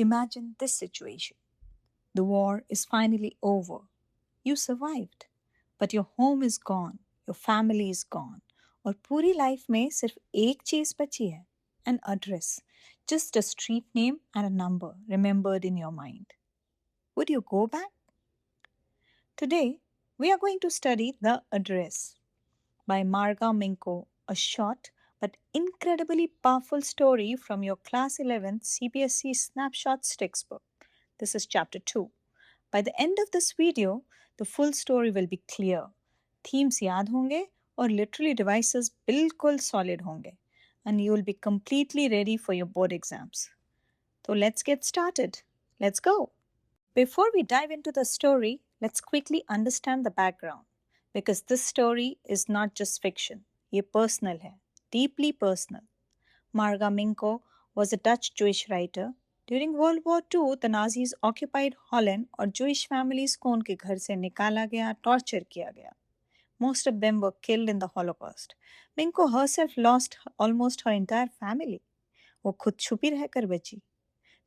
Imagine this situation. The war is finally over. You survived. But your home is gone. Your family is gone. और पूरी life में सिर्फ एक चीज बची है. An address. Just a street name and a number remembered in your mind. Would you go back? Today, we are going to study The Address by Marga Minco, a short but incredibly powerful story from your Class 11 CBSE Snapshots textbook. This is Chapter 2. By the end of this video, the full story will be clear. Themes याद होंगे और literary devices बिल्कुल solid होंगे. And you will be completely ready for your board exams. So let's get started. Let's go. Before we dive into the story, let's quickly understand the background. Because this story is not just fiction. ये personal है. Deeply personal. Marga Minco was a Dutch Jewish writer. During World War II, the Nazis occupied Holland और Jewish families को उनके घर से निकाला गया, torture किया गया. Most of them were killed in the Holocaust. Minko herself lost almost her entire family. वो खुद छुपी रहकर बची.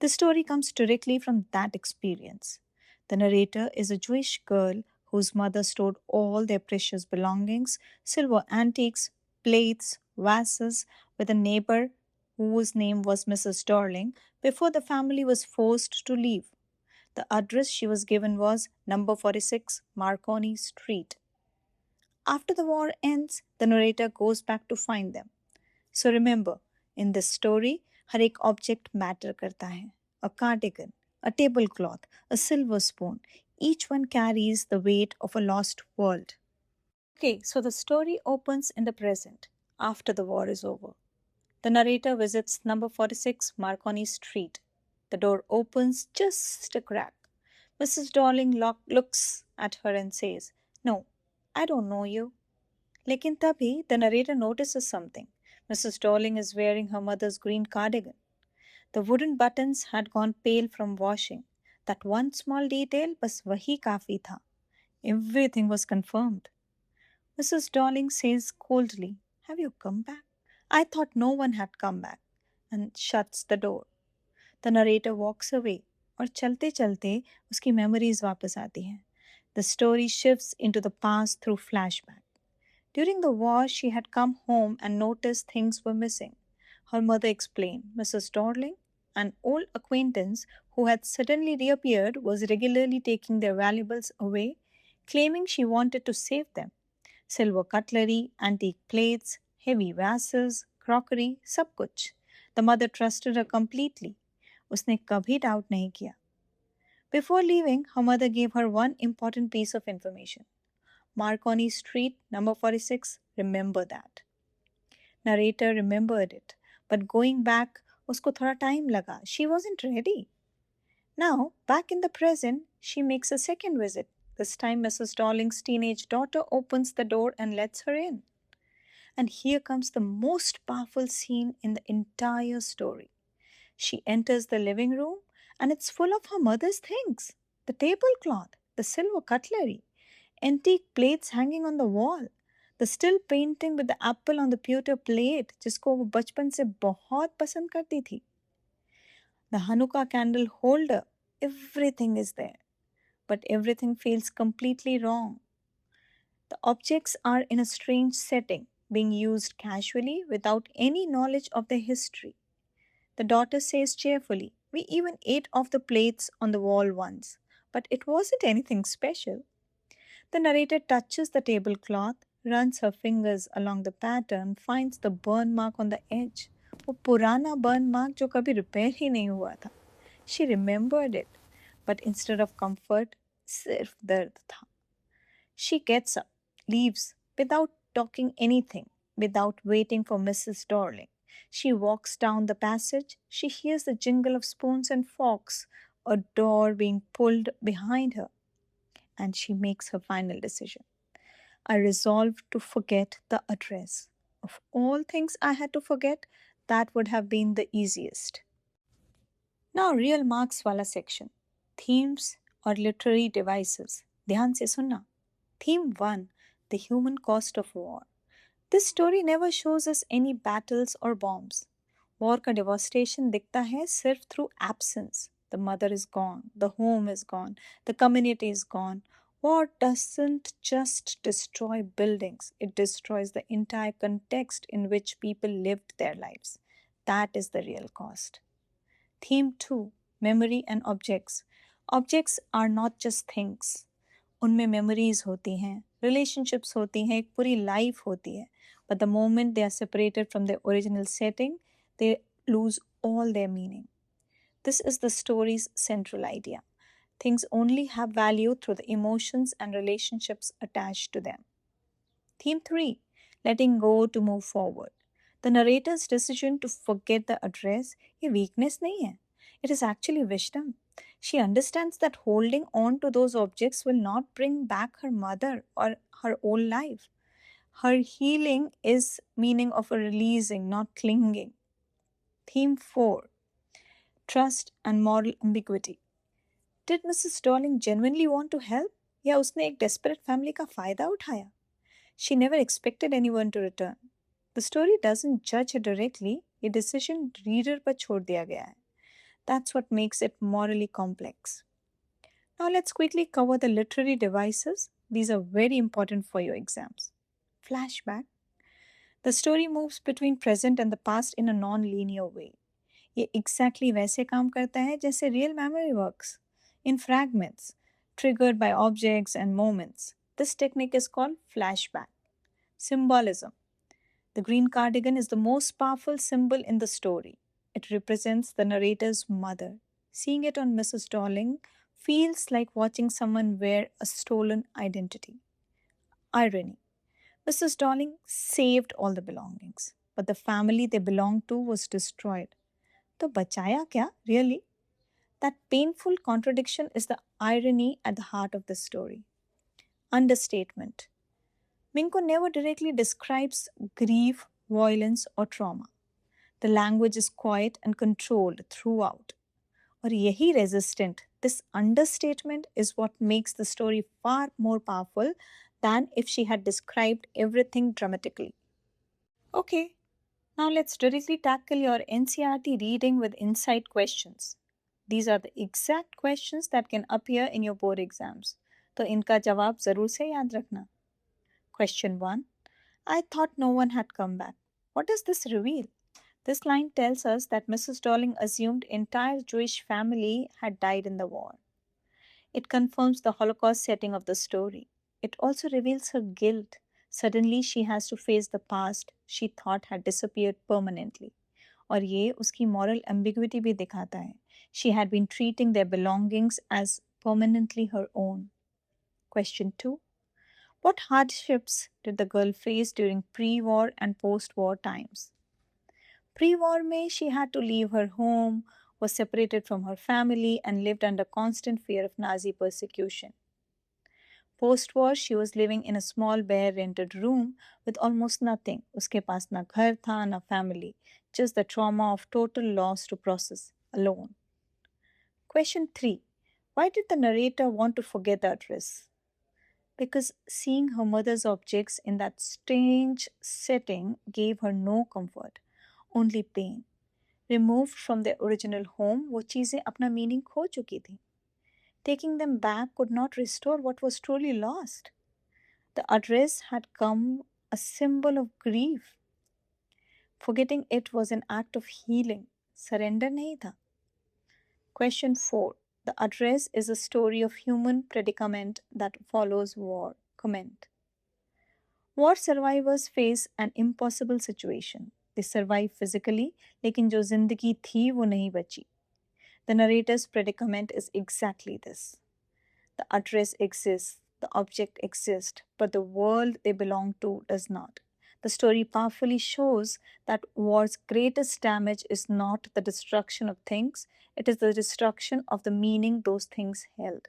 The story comes directly from that experience. The narrator is a Jewish girl whose mother stored all their precious belongings, silver antiques, plates, vases, with a neighbor whose name was Mrs. Darling before the family was forced to leave. The address she was given was number 46 Marconi Street. After the war ends, the narrator goes back to find them. So remember, in this story, हर एक object matter करता है. A cardigan, a tablecloth, a silver spoon. Each one carries the weight of a lost world. Okay, so the story opens in the present, after the war is over. The narrator visits number 46 Marconi Street. The door opens just a crack. Mrs. Darling looks at her and says, "No, I don't know you." Lekin tabhi, the narrator notices something. Mrs. Darling is wearing her mother's green cardigan. The wooden buttons had gone pale from washing. That one small detail, bas wahi kafi tha. Everything was confirmed. Mrs. Darling says coldly, "Have you come back? I thought no one had come back," and shuts the door. The narrator walks away, और चलते चलते उसकी memories वापस आती हैं. The story shifts into the past through flashback. During the war, she had come home and noticed things were missing. Her mother explained. Mrs. Darling, an old acquaintance who had suddenly reappeared, was regularly taking their valuables away, claiming she wanted to save them. Silver cutlery, antique plates, heavy vases, crockery, सब कुछ. The mother trusted her completely. उसने कभी doubt नहीं किया. Before leaving, her mother gave her one important piece of information. Marconi Street, number 46, remember that. Narrator remembered it, but going back, उसको थोड़ा time लगा. She wasn't ready. Now, back in the present, she makes a second visit. This time, Mrs. Darling's teenage daughter opens the door and lets her in. And here comes the most powerful scene in the entire story. She enters the living room and it's full of her mother's things. The tablecloth, the silver cutlery, antique plates hanging on the wall, the still painting with the apple on the pewter plate जिसको वो बचपन से बहुत पसंद करती थी. The Hanukkah candle holder, everything is there. But everything feels completely wrong. The objects are in a strange setting, being used casually without any knowledge of their history. The daughter says cheerfully, "We even ate off the plates on the wall once, but it wasn't anything special." The narrator touches the tablecloth, runs her fingers along the pattern, finds the burn mark on the edge. वो पुराना burn mark जो कभी repair ही नहीं हुआ था. She remembered it, but instead of comfort, सिर्फ दर्द था. She gets up, leaves, without talking anything, without waiting for Mrs. Darling. She walks down the passage. She hears the jingle of spoons and forks, a door being pulled behind her. And she makes her final decision. I resolved to forget the address. Of all things I had to forget, that would have been the easiest. Now, real marks wala section. Themes or literary devices. ध्यान से सुनना. Theme 1. The human cost of war. This story never shows us any battles or bombs. War का devastation दिखता है सिर्फ through absence. The mother is gone, the home is gone, the community is gone. War doesn't just destroy buildings, it destroys the entire context in which people lived their lives. That is the real cost. Theme 2, Memory and Objects. Objects are not just things. उनमें memories होती हैं, relationships होती हैं, एक पूरी life होती है. But the moment they are separated from their original setting, they lose all their meaning. This is the story's central idea. Things only have value through the emotions and relationships attached to them. Theme 3, Letting Go to Move Forward. The narrator's decision to forget the address a weakness नहीं है. It is actually wisdom. She understands that holding on to those objects will not bring back her mother or her old life. Her healing is meaning of a releasing, not clinging. Theme 4, Trust and Moral Ambiguity. Did Mrs. Darling genuinely want to help? या उसने एक desperate family का फायदा उठाया? She never expected anyone to return. The story doesn't judge her directly, a decision reader पर छोड़ दिया गया है. That's what makes it morally complex. Now let's quickly cover the literary devices. These are very important for your exams. Flashback. The story moves between present and the past in a non-linear way. ये exactly वैसे काम करता है जैसे real memory works, in fragments, triggered by objects and moments. This technique is called flashback. Symbolism. The green cardigan is the most powerful symbol in the story. It represents the narrator's mother. Seeing it on Mrs. Darling feels like watching someone wear a stolen identity. Irony. Mrs. Darling saved all the belongings, but the family they belonged to was destroyed. तो बचाया क्या? Really? That painful contradiction is the irony at the heart of the story. Understatement. Minko never directly describes grief, violence, or trauma. The language is quiet and controlled throughout. और यही resistant, this understatement is what makes the story far more powerful than if she had described everything dramatically. Okay, now let's directly tackle your NCERT reading with insight questions. These are the exact questions that can appear in your board exams. तो इनका जवाब ज़रूर से याद रखना. Question 1. I thought no one had come back. What does this reveal? This line tells us that Mrs. Darling assumed entire Jewish family had died in the war. It confirms the Holocaust setting of the story. It also reveals her guilt. Suddenly she has to face the past she thought had disappeared permanently. और ये उसकी moral ambiguity भी दिखाता है. She had been treating their belongings as permanently her own. Question 2. What hardships did the girl face during pre-war and post-war times? Pre-war में she had to leave her home, was separated from her family, and lived under constant fear of Nazi persecution. Post-war, she was living in a small bare rented room with almost nothing. उसके पास ना घर था, ना family. Just the trauma of total loss to process alone. Question 3. Why did the narrator want to forget the address? Because seeing her mother's objects in that strange setting gave her no comfort, only pain. Removed from their original home, वो चीज़ें अपना meaning खो चुकी थी. Taking them back could not restore what was truly lost. The address had come a symbol of grief. Forgetting it was an act of healing. Surrender नहीं था. Question 4. The address is a story of human predicament that follows war. Comment. War survivors face an impossible situation. They survive physically, लेकिन जो जिंदगी थी वो नहीं बची. The narrator's predicament is exactly this. The address exists, the object exists, but the world they belong to does not. The story powerfully shows that war's greatest damage is not the destruction of things, it is the destruction of the meaning those things held.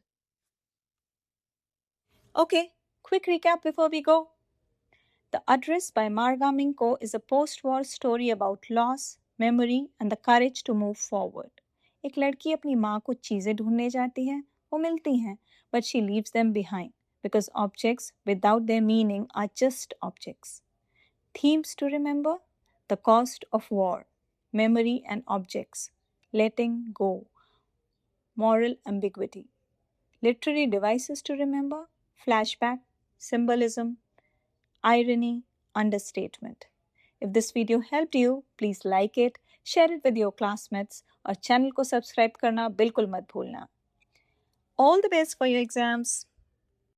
Okay, quick recap before we go. The Address by Marga Minco is a post-war story about loss, memory, and the courage to move forward. एक लड़की अपनी माँ को चीज़ें ढूंढने जाती है, वो मिलती हैं, but she leaves them behind because objects without their meaning are just objects. Themes to remember: the cost of war, memory and objects, letting go, moral ambiguity. Literary devices to remember: flashback, symbolism, irony, understatement. If this video helped you, please like it, share it with your classmates और channel को subscribe करना बिल्कुल मत भूलना. All the best for your exams.